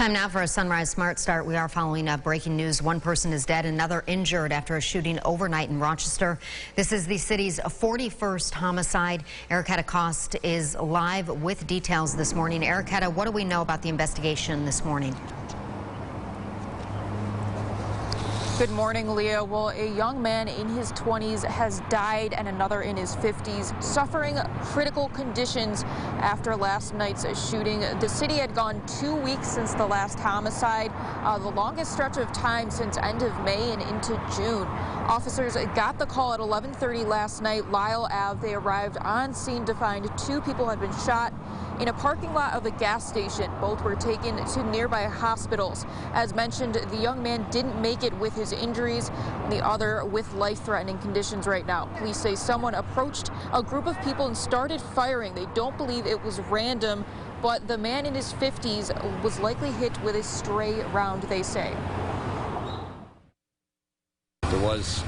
Time now for a Sunrise Smart Start. We are following up breaking news. One person is dead, another injured after a shooting overnight in Rochester. This is the city's 41st homicide. Ericketta Cost is live with details this morning. Ericketta, what do we know about the investigation this morning? Good morning, Leah. Well, a young man in his 20s has died and another in his 50s, suffering critical conditions after last night's shooting. The city had gone 2 weeks since the last homicide, the longest stretch of time since end of May and into June. Officers got the call at 11:30 last night, Lyle Ave. They arrived on scene to find 2 people had been shot in a parking lot of a gas station. Both were taken to nearby hospitals. As mentioned, the young man didn't make it with his injuries, and the other with life-threatening conditions right now. Police say someone approached a group of people and started firing. They don't believe it was random, but the man in his 50s was likely hit with a stray round, they say. There was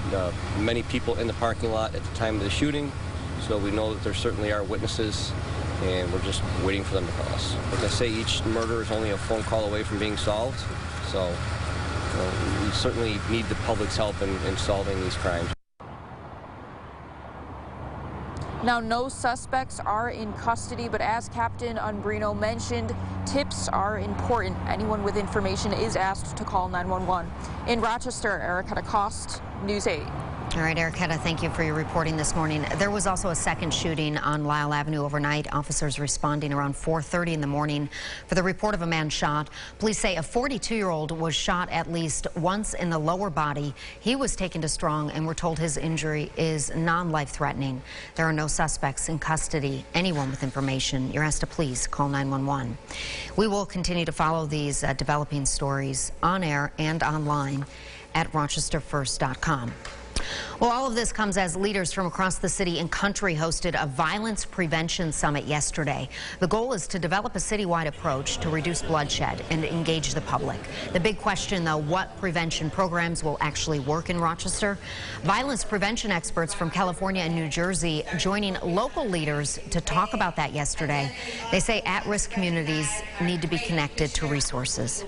many people in the parking lot at the time of the shooting, so we know that there certainly are witnesses, and we're just waiting for them to call us. Like I say, each murder is only a phone call away from being solved, so we certainly need the public's help in solving these crimes. Now, no suspects are in custody, but as Captain Umbrino mentioned, tips are important. Anyone with information is asked to call 911. In Rochester, Ericketta Cost, News 8. All right, Ericketta, thank you for your reporting this morning. There was also a second shooting on Lyle Avenue overnight. Officers responding around 4:30 in the morning for the report of a man shot. Police say a 42-year-old was shot at least once in the lower body. He was taken to Strong, and we're told his injury is non-life-threatening. There are no suspects in custody. Anyone with information, you're asked to please call 911. We will continue to follow these developing stories on air and online at rochesterfirst.com. Well, all of this comes as leaders from across the city and country hosted a violence prevention summit yesterday. The goal is to develop a citywide approach to reduce bloodshed and engage the public. The big question, though, what prevention programs will actually work in Rochester? Violence prevention experts from California and New Jersey joining local leaders to talk about that yesterday. They say at-risk communities need to be connected to resources.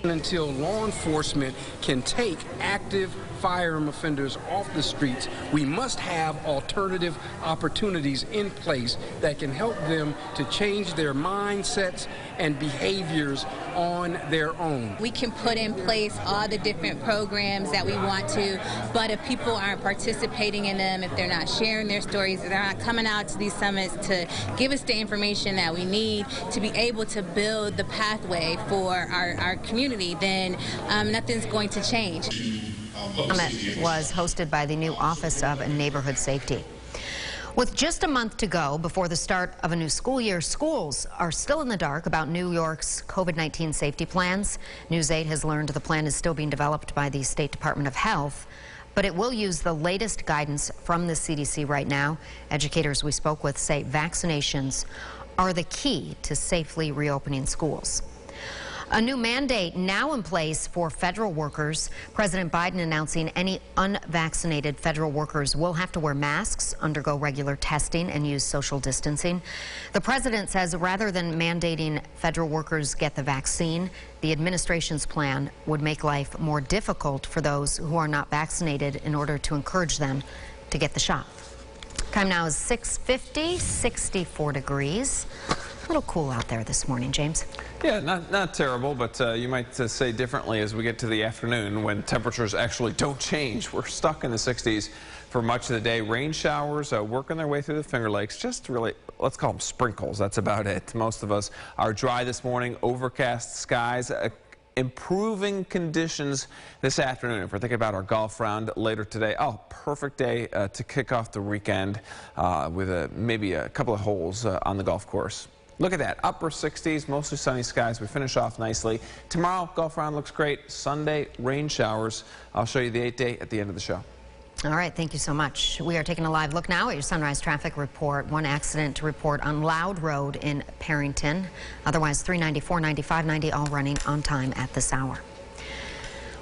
Until law enforcement can take active firearm offenders off the streets, we must have alternative opportunities in place that can help them to change their mindsets and behaviors on their own. We can put in place all the different programs that we want to, but if people aren't participating in them, if they're not sharing their stories, if they're not coming out to these summits to give us the information that we need to be able to build the pathway for our community, then nothing's going to change. The summit was hosted by the new Office of Neighborhood Safety. With just a month to go before the start of a new school year, schools are still in the dark about New York's COVID-19 safety plans. News 8 has learned the plan is still being developed by the State Department of Health, but it will use the latest guidance from the CDC right now. Educators we spoke with say vaccinations are the key to safely reopening schools. A new mandate now in place for federal workers. President Biden announcing any unvaccinated federal workers will have to wear masks, undergo regular testing, and use social distancing. The president says rather than mandating federal workers get the vaccine, the administration's plan would make life more difficult for those who are not vaccinated in order to encourage them to get the shot. Time now is 6:50, 64 degrees. A little cool out there this morning, James. Yeah, not terrible, but you might say differently as we get to the afternoon when temperatures actually don't change. We're stuck in the 60s for much of the day. Rain showers working their way through the Finger Lakes. Just really, let's call them sprinkles. That's about it. Most of us are dry this morning. Overcast skies. Improving conditions this afternoon. If we're thinking about our golf round later today, perfect day to kick off the weekend with maybe a couple of holes on the golf course. Look at that, upper 60s, mostly sunny skies. We finish off nicely. Tomorrow, golf round looks great. Sunday, rain showers. I'll show you the 8-day at the end of the show. All right, thank you so much. We are taking a live look now at your Sunrise traffic report. One accident to report on Loud Road in Perrington. Otherwise, 390, 490, 590 all running on time at this hour.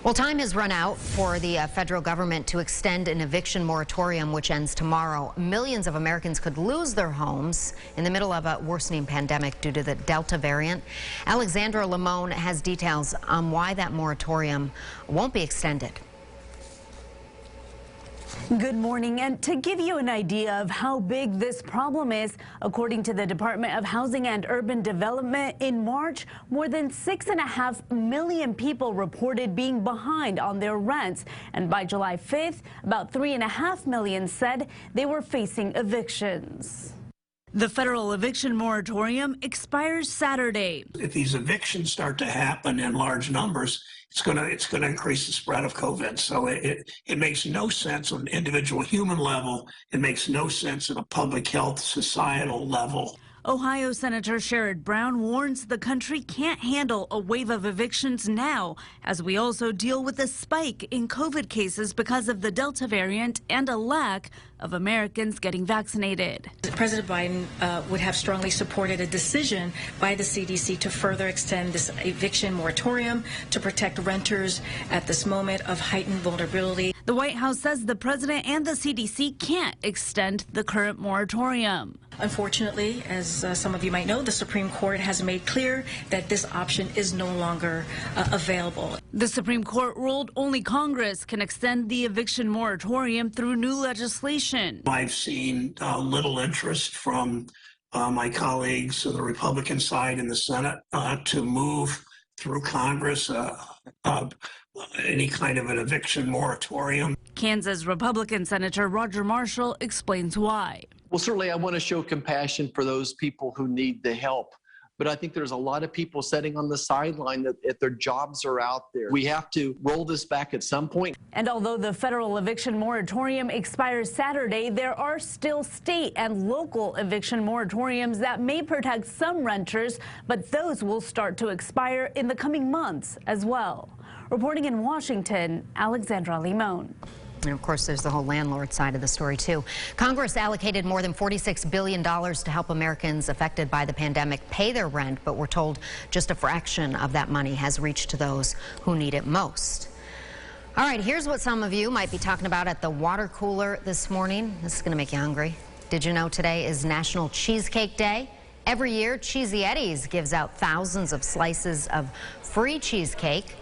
Well, time has run out for the federal government to extend an eviction moratorium, which ends tomorrow. Millions of Americans could lose their homes in the middle of a worsening pandemic due to the Delta variant. Alexandra Limon has details on why that moratorium won't be extended. Good morning, and to give you an idea of how big this problem is, according to the Department of Housing and Urban Development, in March, more than 6.5 million people reported being behind on their rents, and by July 5th, about 3.5 million said they were facing evictions. The federal eviction moratorium expires Saturday. If these evictions start to happen in large numbers, it's going to increase the spread of COVID. So it makes no sense on an individual human level. It makes no sense at a public health societal level. Ohio Senator Sherrod Brown warns the country can't handle a wave of evictions now, as we also deal with a spike in COVID cases because of the Delta variant and a lack of Americans getting vaccinated. President Biden would have strongly supported a decision by the CDC to further extend this eviction moratorium to protect renters at this moment of heightened vulnerability. The White House says the president and the CDC can't extend the current moratorium. Unfortunately, as some of you might know, the Supreme Court has made clear that this option is no longer available. The Supreme Court ruled only Congress can extend the eviction moratorium through new legislation. I've seen little interest from my colleagues on the Republican side in the Senate to move through Congress any kind of an eviction moratorium. Kansas Republican Senator Roger Marshall explains why. Well, certainly I want to show compassion for those people who need the help. But I think there's a lot of people sitting on the sideline that if their jobs are out there. We have to roll this back at some point. And although the federal eviction moratorium expires Saturday, there are still state and local eviction moratoriums that may protect some renters, but those will start to expire in the coming months as well. Reporting in Washington, Alexandra Limon. And of course, there's the whole landlord side of the story, too. Congress allocated more than $46 billion to help Americans affected by the pandemic pay their rent, but we're told just a fraction of that money has reached to those who need it most. All right, here's what some of you might be talking about at the water cooler this morning. This is going to make you hungry. Did you know today is National Cheesecake Day? Every year, Cheesy Eddie's gives out thousands of slices of free cheesecake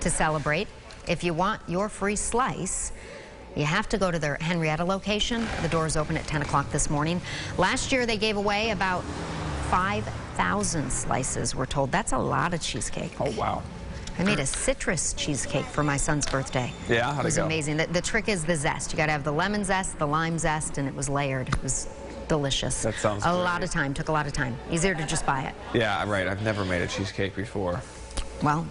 to celebrate. If you want your free slice, you have to go to their Henrietta location. The doors open at 10 o'clock this morning. Last year, they gave away about 5,000 slices, we're told. That's a lot of cheesecake. Oh, wow. I made a citrus cheesecake for my son's birthday. Yeah, how'd it go? It was amazing. The trick is the zest. You got to have the lemon zest, the lime zest, and it was layered. It was delicious. That sounds a great. lot of time. Took a lot of time. Easier to just buy it. Yeah, right. I've never made a cheesecake before. Well,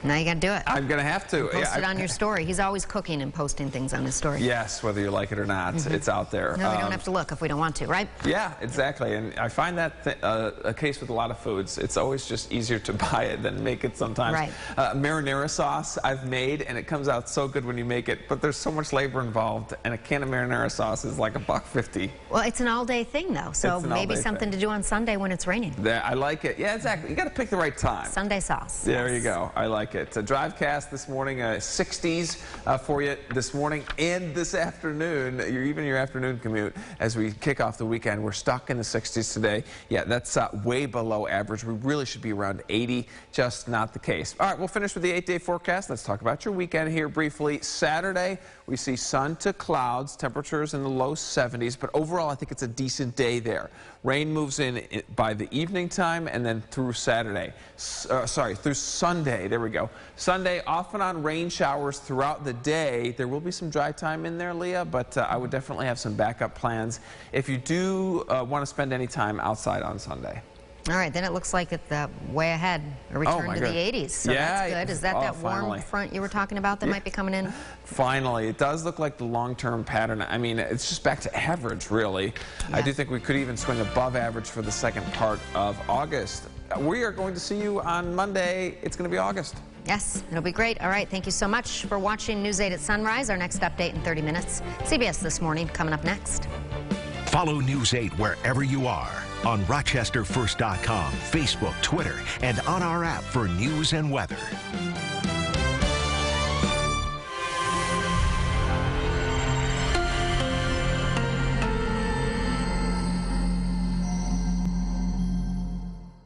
now you got to do it. I'm going to have to. Post it on your story. He's always cooking and posting things on his story. Yes, whether you like it or not, it's out there. No, we don't have to look if we don't want to, right? Yeah, exactly. And I find that a case with a lot of foods. It's always just easier to buy it than make it sometimes. Right. Marinara sauce I've made, and it comes out so good when you make it, but there's so much labor involved, and a can of marinara sauce is like $1.50. Well, it's an all-day thing, though, so maybe something to do on Sunday when it's raining. I like it. Yeah, exactly. You got to pick the right time. Sunday sauce. There yes. you go. I like it. Drivecast this morning, 60s for you this morning and this afternoon, even your afternoon commute as we kick off the weekend. We're stuck in the 60s today. Yeah, that's way below average. We really should be around 80, just not the case. All right, we'll finish with the 8-day forecast. Let's talk about your weekend here briefly. Saturday, we see sun to clouds, temperatures in the low 70s, but overall I think it's a decent day there. Rain moves in by the evening time and then through Saturday. Through Sunday. There we go. Sunday, off and on rain showers throughout the day. There will be some dry time in there, Leah, but I would definitely have some backup plans if you do want to spend any time outside on Sunday. All right, then it looks like it's way ahead, a return to the 80s. So yeah, that's good. Is that that warm front you were talking about that might be coming in? Finally, it does look like the long-term pattern. I mean, it's just back to average, really. Yeah. I do think we could even swing above average for the second part of August. We are going to see you on Monday. It's going to be August. Yes, it'll be great. All right, thank you so much for watching News 8 at Sunrise. Our next update in 30 minutes. CBS This Morning coming up next. Follow News 8 wherever you are on RochesterFirst.com, Facebook, Twitter, and on our app for news and weather.